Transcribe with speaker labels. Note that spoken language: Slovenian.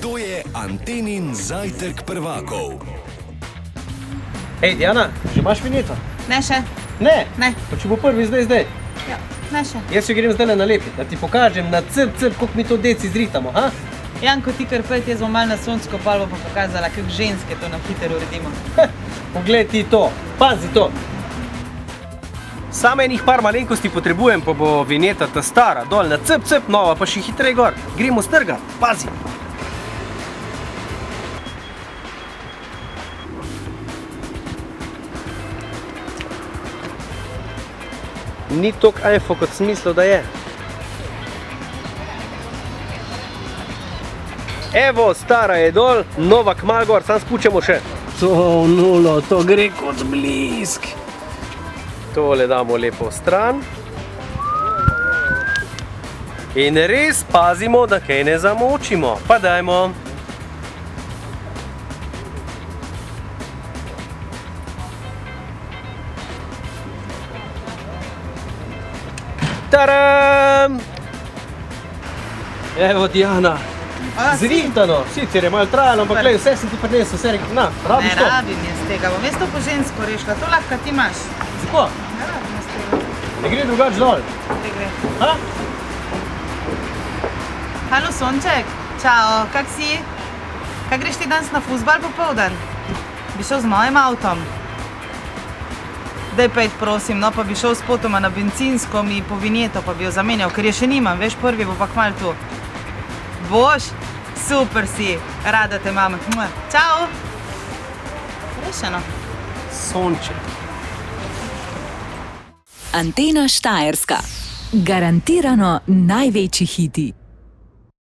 Speaker 1: To je Antenin zajtrk prvakov.
Speaker 2: Hej, Diana, že imaš vinjeto?
Speaker 3: Ne še?
Speaker 2: Ne?
Speaker 3: Ne.
Speaker 2: Pa če bo prvi zdaj.
Speaker 3: Ja, ne še.
Speaker 2: Jaz jo grem zdaj nalepiti, da ti pokažem na crp, koliko mi to deci zritamo, ha?
Speaker 3: Janko, ti kar pet, jaz bom malo na sonsko palvo pa pokazala, kako ženske to na hitro uredimo.
Speaker 2: Poglej ti to, pazi to. Samo enih par malenkosti potrebujem, pa bo vinjeta ta stara, dol na crp, nova pa še hitreje gor. Gremo s trga, pazi. Ni toliko ajfo, kot sem mislil, da je. Evo, stara je dol, nova kmalu gor, sam spučemo še. To nulo, to gre kot blisk. Tole damo lepo v stran. In res pazimo, da kaj ne zamočimo. Pa dajmo. Taram! Evo, Diana. Zrintano, sicer je malo trajalo, ampak vse sem ti prinesel, vse rekel, na, rabiš to?
Speaker 3: Ne rabim jaz tega, bom jaz to po žensko rešila, to lahko ti imaš.
Speaker 2: Tako?
Speaker 3: Ne rabim jaz tega.
Speaker 2: Ne gre drugač dol?
Speaker 3: Ne gre.
Speaker 2: Ha?
Speaker 3: Halo, Sonček, čao, kak si? Kaj greš ti danes na fuzbal popoldan? Bi šel z mojim avtom? Daj pejt, prosim, no pa bi šel s potoma na bencinsko, mi po vinjeto pa bi jo zamenjal, ker je še nimam, veš, prvi bo pa kmalu tu. Boš? Super si, rada te imam. Čau! Rešeno.
Speaker 2: Sonček.
Speaker 4: Antena Štajerska. Garantirano največji hiti.